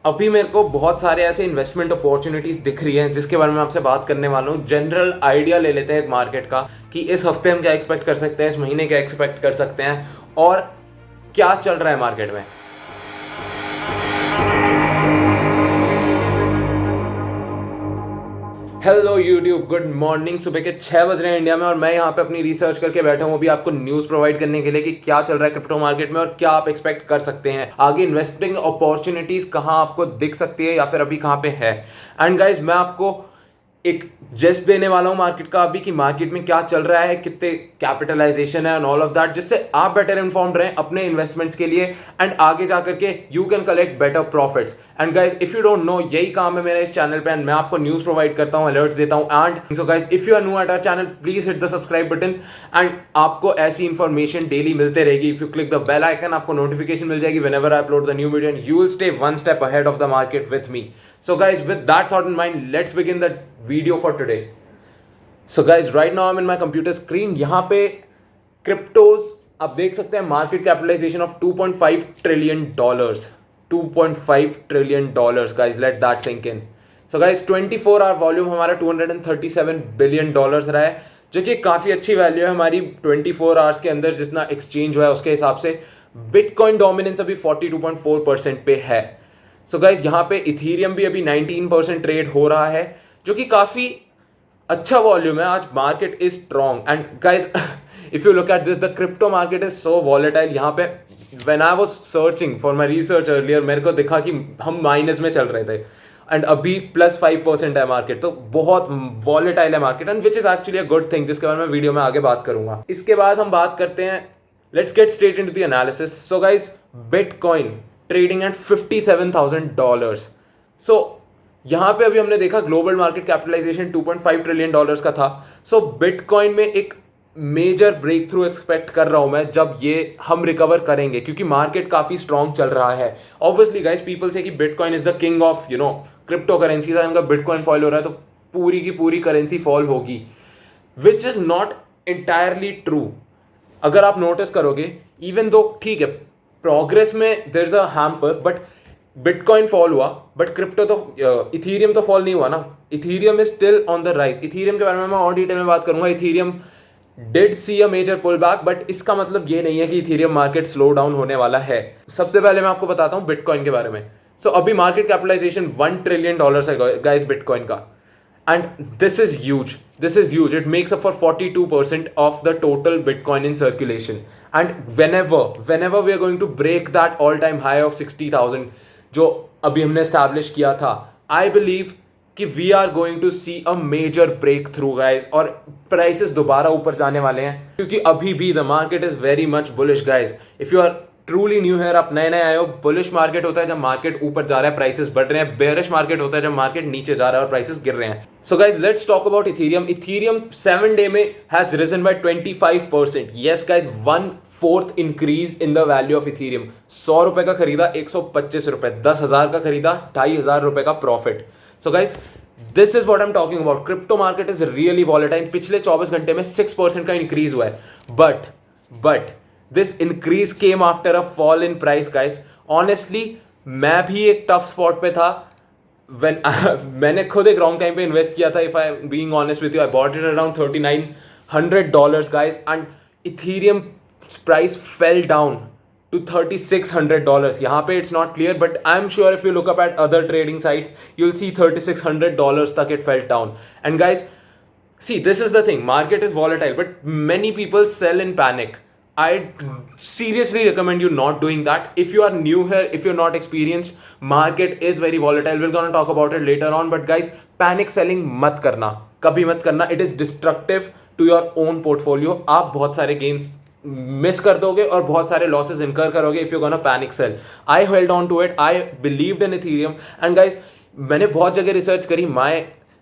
अभी मेरे को बहुत सारे ऐसे इन्वेस्टमेंट अपॉर्चुनिटीज़ दिख रही हैं जिसके बारे में आपसे बात करने वाला हूँ। जनरल आइडिया ले लेते हैं एक मार्केट का कि इस हफ्ते हम क्या एक्सपेक्ट कर सकते हैं, इस महीने क्या एक्सपेक्ट कर सकते हैं और क्या चल रहा है मार्केट में। Hello YouTube, good morning. सुबह के 6 बज रहे हैं इंडिया में और मैं यहाँ पे अपनी रिसर्च करके बैठा हूँ अभी आपको न्यूज़ प्रोवाइड करने के लिए कि क्या चल रहा है क्रिप्टो मार्केट में और क्या आप एक्सपेक्ट कर सकते हैं आगे। इन्वेस्टिंग अपॉर्चुनिटीज़ कहाँ आपको दिख सकती है या फिर अभी कहाँ पे है। एंड गाइज, मैं आपको एक जेस्ट देने वाला हूँ मार्केट का अभी कि मार्केट में क्या चल रहा है, कितने कैपिटलाइजेशन है एंड ऑल ऑफ दैट, जिससे आप बेटर इन्फॉर्म्ड रहें अपने इन्वेस्टमेंट्स के लिए एंड आगे जाकर के you can collect better profits. And guys, if you don't know, यही काम है मेरा इस चैनल पे एंड मैं आपको न्यूज़ प्रोवाइड करता हूँ, अलर्ट्स देता हूँ। And so guys, if you are new at our channel, please hit the subscribe button and आपको ऐसी इन्फॉर्मेशन डेली मिलते रहेगी। If you click the bell icon, आपको नोटिफिकेशन मिल जाएगी whenever I upload the new video and you will stay one step ahead of the market with me. So guys, with that thought in mind, let's begin the video for today. So guys, right now I'm in my computer screen. यहाँ पे cryptos आप देख सकते हैं, market capitalisation of $2.5 trillion. $2.5 trillion guys, let that sink in. So guys, 24 hour volume हमारा $237 billion रहा है, जो कि काफ़ी अच्छी वैल्यू है हमारी 24 आवर्स के अंदर जितना एक्सचेंज हुआ है उसके हिसाब से। बिटकॉइन डोमिनेंस अभी 42.4% पे है। सो गाइज, यहाँ पे इथीरियम भी अभी 19% ट्रेड हो रहा है, जो कि काफ़ी अच्छा वॉल्यूम है। आज market is strong and guys, if you look at this, the crypto market is so volatile. यहाँ पे when I was searching for my research earlier, मेरे को दिखा कि हम माइनस में चल रहे थे एंड अभी +5% है मार्केट। तो बहुत वॉलेटाइल है market and which is actually a good thing, जिसके बारे में वीडियो में आगे बात करूंगा। इसके बाद हम बात करते हैं, let's get straight into the analysis. So guys, bitcoin trading at $57,000। सो यहाँ पे अभी हमने देखा ग्लोबल मार्केट कैपिटलाइजेशन $2.5 ट्रिलियन का था। सो बिटकॉइन में एक मेजर ब्रेक थ्रू एक्सपेक्ट कर रहा हूँ मैं जब ये हम रिकवर करेंगे, क्योंकि मार्केट काफ़ी स्ट्रॉन्ग चल रहा है। ऑब्वियसली गाइस, पीपल से कि bitcoin is the king of crypto currency. अगर बिटकॉइन फॉल हो रहा है तो पूरी की पूरी करेंसी फॉल होगी, which is not entirely true. अगर आप नोटिस करोगे, इवन दो ठीक है प्रोग्रेस में there is a hamper, but bitcoin fall हुआ बट क्रिप्टो तो इथीरियम तो फॉल नहीं हुआ ना। Ethereum is still on the rise. Ethereum के बारे में मैं और डिटेल में बात करूंगा। Ethereum did see a major pullback, but इसका मतलब ये नहीं है कि इथीरियम मार्केट स्लो डाउन होने वाला है। सबसे पहले मैं आपको बताता हूँ बिटकॉइन के बारे में। सो अभी मार्केट कैपिटलाइजेशन $1 ट्रिलियन है गाइस बिटकॉइन का, and this is huge. It makes up for 42% of the total Bitcoin in circulation. And whenever we are going to break that all-time high of 60,000 जो अभी हमने establish किया था, I believe कि we are going to see a major breakthrough guys, और prices दोबारा ऊपर जाने वाले हैं, क्योंकि अभी भी the market is very much bullish guys. If you are truly new है, आप नए नए आए हो, बुलिश मार्केट होता है जब मार्केट ऊपर जा रहा है, प्राइसेस बढ़ रहे हैं। बेयरिश मार्केट होता है जब मार्केट नीचे जा रहा है और प्राइसेस गिर रहे हैं। So guys, let's talk about Ethereum. Ethereum 7 day में has risen by 25%। Yes guys, 1/4 increase in the value of Ethereum. ₹100 का खरीदा, ₹125। 10,000 का खरीदा, ₹2,500 का प्रॉफिट। So guys, this is what I am talking about. Crypto market is really volatile. पिछले 24 घंटे में 6% का इंक्रीज हुआ है, but this increase came after a fall in price guys. Honestly, मैं भी एक टफ स्पॉट पे था when मैंने खुद एक रॉन्ग टाइम पे इन्वेस्ट किया था। if I being honest with you, I bought it around $3,900 guys, and Ethereum price fell down to $3,600. यहाँ पे it's not clear, but I'm sure if you look up at other trading sites, you'll see $3,600 तक it fell down. And guys, see, this is the thing, market is volatile, but many people sell in panic. I seriously recommend you not doing that. If you are new here, if you're not experienced, market is very volatile. We're gonna talk about it later on. But guys, panic selling मत करना, कभी मत करना. It is destructive to your own portfolio. आप बहुत सारे gains miss कर दोगे और बहुत सारे लॉसेस इनकर करोगे if you're gonna panic sell. I held on to it. I believed in Ethereum. And guys, मैंने बहुत जगह रिसर्च करी. My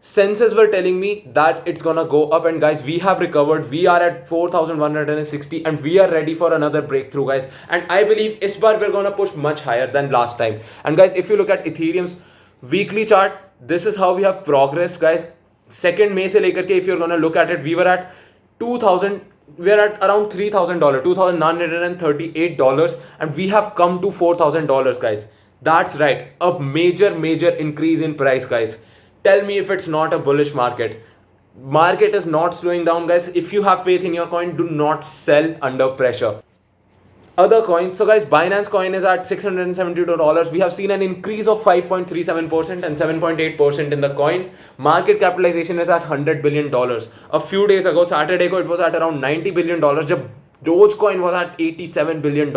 senses were telling me that it's gonna go up, and guys, we have recovered. We are at 4,160 and we are ready for another breakthrough guys, and I believe this bar we're gonna push much higher than last time. And guys, if you look at Ethereum's weekly chart, this is how we have progressed guys. 2nd May से लेकर के if you're gonna look at it, we were at 2,000, we are at around $3,000, $2,938, and we have come to $4,000 guys. That's right, a major increase in price, guys. Tell me if it's not a bullish market. Market is not slowing down, guys. If you have faith in your coin, do not sell under pressure. Other coins, so guys, Binance coin is at $672. We have seen an increase of 5.37% and 7.8% in the coin. Market capitalization is at $100 billion. A few days ago, Saturday it was at around $90 billion. जब Dogecoin was at $87 billion.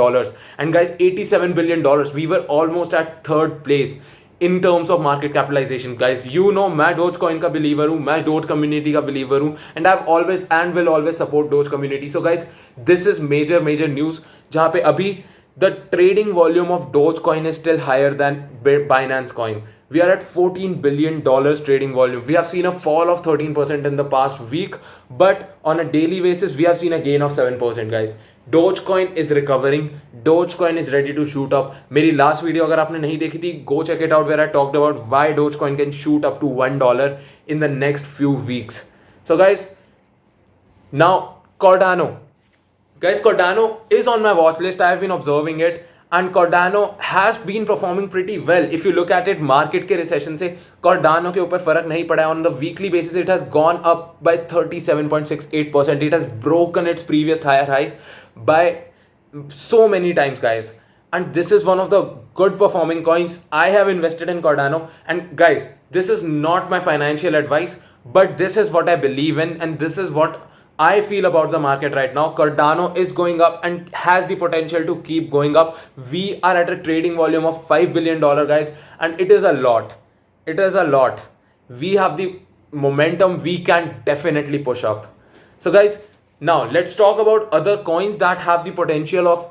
And guys, $87 billion, we were almost at third place in terms of market capitalization. Guys, you know मैं Dogecoin का believer हूँ, मैं Doge community का believer हूँ, and I've always and will always support Doge community. So guys, this is major news जहाँ पे अभी the trading volume of Dogecoin is still higher than Binance coin. We are at $14 billion trading volume. We have seen a fall of 13% in the past week, but on a daily basis, we have seen a gain of 7%, guys. Dogecoin is recovering. Dogecoin is ready to shoot up. मेरी last video अगर आपने नहीं देखी थी, go check it out where I talked about why Dogecoin can shoot up to $1 in the next few weeks. So guys, now Cardano. Guys, Cardano is on my watch list. I have been observing it. And Cardano has been performing pretty well. If you look at it, market के recession से Cardano के ऊपर फर्क नहीं पड़ा है. On the weekly basis, it has gone up by 37.68%. It has broken its previous higher highs by so many times, guys. And this is one of the good performing coins. I have invested in Cardano. And guys, this is not my financial advice, but this is what I believe in, and this is what I feel about the market right now. Cardano is going up and has the potential to keep going up. We are at a trading volume of $5 billion, guys, and it is a lot. It is a lot. We have the momentum. We can definitely push up. So guys, now let's talk about other coins that have the potential of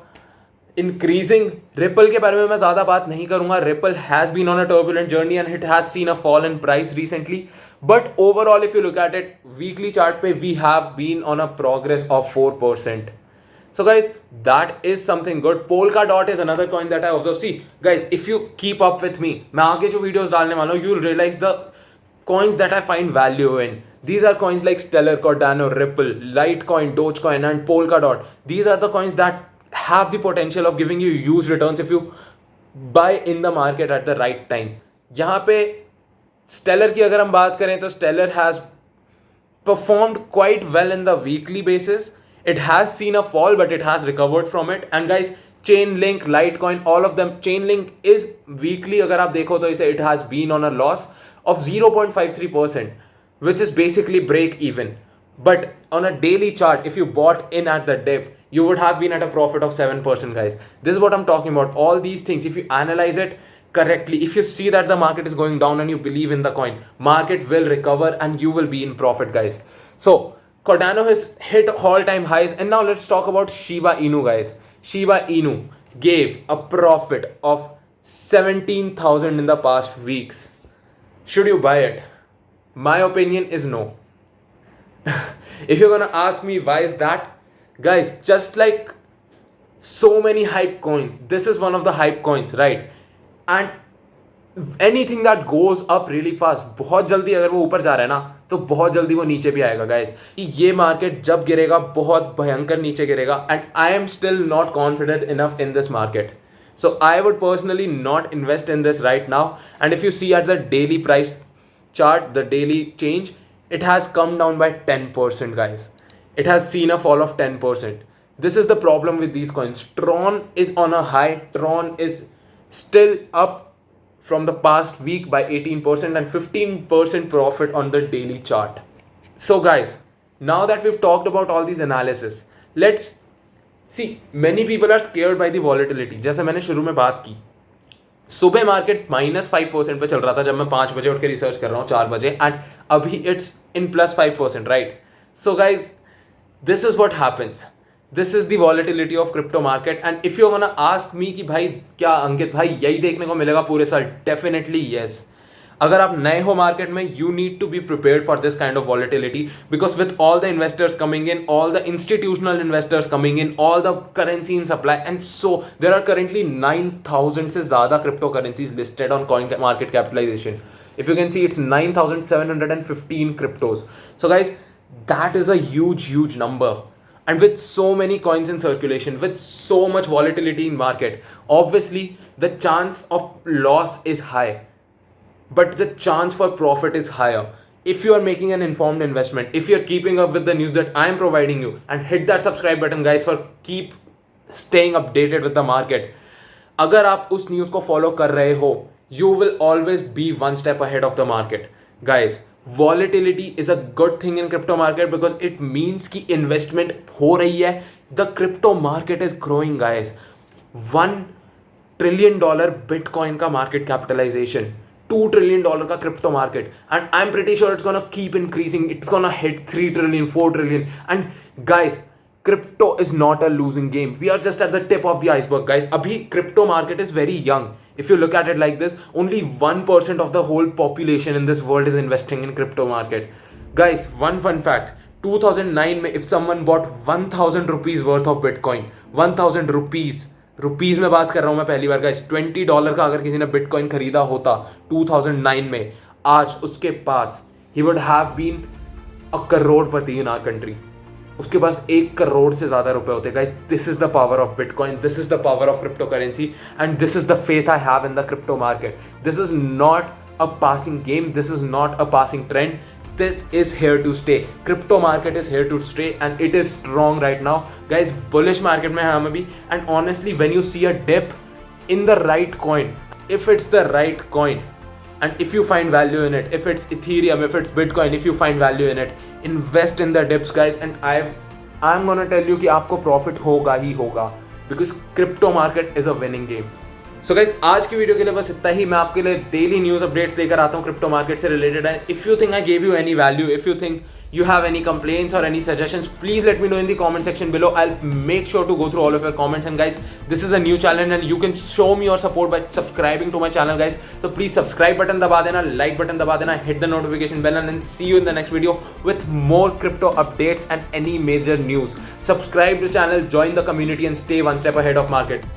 increasing. Ripple के बारे में मैं ज़्यादा बात नहीं करूँगा. Ripple has been on a turbulent journey and it has seen a fall in price recently. But overall, if you look at it, weekly chart पे we have been on a progress of 4%. So guys, that is something good. Polkadot is another coin that I observe. See, guys, if you keep up with me, मैं आगे जो videos डालने वाला हूँ, you'll realize the coins that I find value in. These are coins like Stellar, Cardano, Ripple, Litecoin, Dogecoin, and Polkadot. These are the coins that have the potential of giving you huge returns if you buy in the market at the right time. यहाँ पे Stellar की अगर हम बात करें तो Stellar has performed quite well in the weekly basis. It has seen a fall, but it has recovered from it. And guys, Chainlink, Litecoin, all of them. Chainlink is weekly, अगर आप देखो तो इसे it has been on a loss of 0.53%, which is basically break even. But on a daily chart, if you bought in at the dip, you would have been at a profit of 7%, guys. This is what I'm talking about. All these things, if you analyze it correctly, if you see that the market is going down and you believe in the coin, market will recover and you will be in profit, guys. So Cardano has hit all-time highs. And now let's talk about Shiba Inu, guys. Shiba Inu gave a profit of 17,000 in the past weeks. Should you buy it? My opinion is no. If you're gonna ask me why is that, guys, just like so many hype coins, this is one of the hype coins, right? And anything that goes up really fast, बहुत जल्दी अगर वो ऊपर जा रहा है ना, तो बहुत जल्दी वो नीचे भी आएगा, guys. ये मार्केट जब गिरेगा बहुत भयंकर नीचे गिरेगा, and I am still not confident enough in this market. So I would personally not invest in this right now. And if you see at the daily price chart, the daily change, it has come down by 10%, guys. It has seen a fall of 10%. This is the problem with these coins. Tron is on a high. Tron is still up from the past week by 18% and 15% profit on the daily chart. So guys, now that we've talked about all these analysis, let's see, many people are scared by the volatility. जैसे मैंने शुरू में बात की, सुबह market -5% पे चल रहा था जब मैं 5 बजे उठ के रिसर्च कर रहा हूँ 4 बजे, एंड अभी it's in +5%, right? So guys, this is what happens. This is the volatility of crypto market. And if you gonna ask me कि भाई क्या अंकित भाई यही देखने को मिलेगा पूरे साल, डेफिनेटली येस. अगर आप नए हो मार्केट में, you need to be prepared for this kind of volatility, because with all the investors coming in, all the institutional investors coming in, all the currency in supply, and so there are currently 9,000 से ज़्यादा cryptocurrencies listed on coin market capitalisation. If you can see, it's 9,715 cryptos. So guys, that is a huge number. and with so many coins in circulation, with so much volatility in market, obviously the chance of loss is high, but the chance for profit is higher if you are making an informed investment, if you're keeping up with the news that I am providing you. And hit that subscribe button guys for keep staying updated with the market. अगर आप उस news को follow कर रहे हो, you will always be one step ahead of the market. Guys, volatility is a good thing in crypto market because it means कि investment हो रही है. The crypto market is growing guys. $1 trillion Bitcoin का market capitalization, $2 trillion का crypto market, and I'm pretty sure it's gonna keep increasing. It's gonna hit 3 trillion, 4 trillion. And guys, crypto is not a losing game. We are just at the tip of the iceberg guys. Abhi crypto market is very young. If you look at it like this, only 1% of the whole population in this world is investing in crypto market. Guys, one fun fact, 2009 में if someone bought 1000 rupees worth of Bitcoin, 1000 rupees में बात कर रहा हूं मैं पहली बार guys, $20 का अगर किसी ने बिटकॉइन खरीदा होता 2009 में, आज उसके पास ही would have been a crorepati in our country. उसके पास 1 करोड़ से ज्यादा रुपए होते guys. This is the power of bitcoin, this is the power of crypto currency, and this is the faith I have in the crypto market. This is not a passing game, this is not a passing trend. This is here to stay. Crypto market is here to stay and it is strong right now. Guys, bullish market में हैं हम अभी. And honestly, when you see a dip in the right coin, if it's the right coin, and if you find value in it, if it's Ethereum, if it's Bitcoin, if you find value in it, invest in the dips guys. And I'm gonna tell you कि आपको profit होगा ही होगा because crypto market is a winning game. So guys, आज की video के लिए बस इतना ही. मैं आपके लिए डेली न्यूज़ अपडेट्स लेकर आता हूँ क्रिप्टो मार्केट से रिलेटेड है. If you think I gave you any value, if you think you have any complaints or any suggestions, please let me know in the comment section below. I'll make sure to go through all of your comments. And guys, this is a new channel and you can show me your support by subscribing to my channel guys. So please subscribe button दबा देना, like button दबा देना, hit the notification bell, and then see you in the next video with more crypto updates and any major news. Subscribe to the channel, join the community and stay one step ahead of market.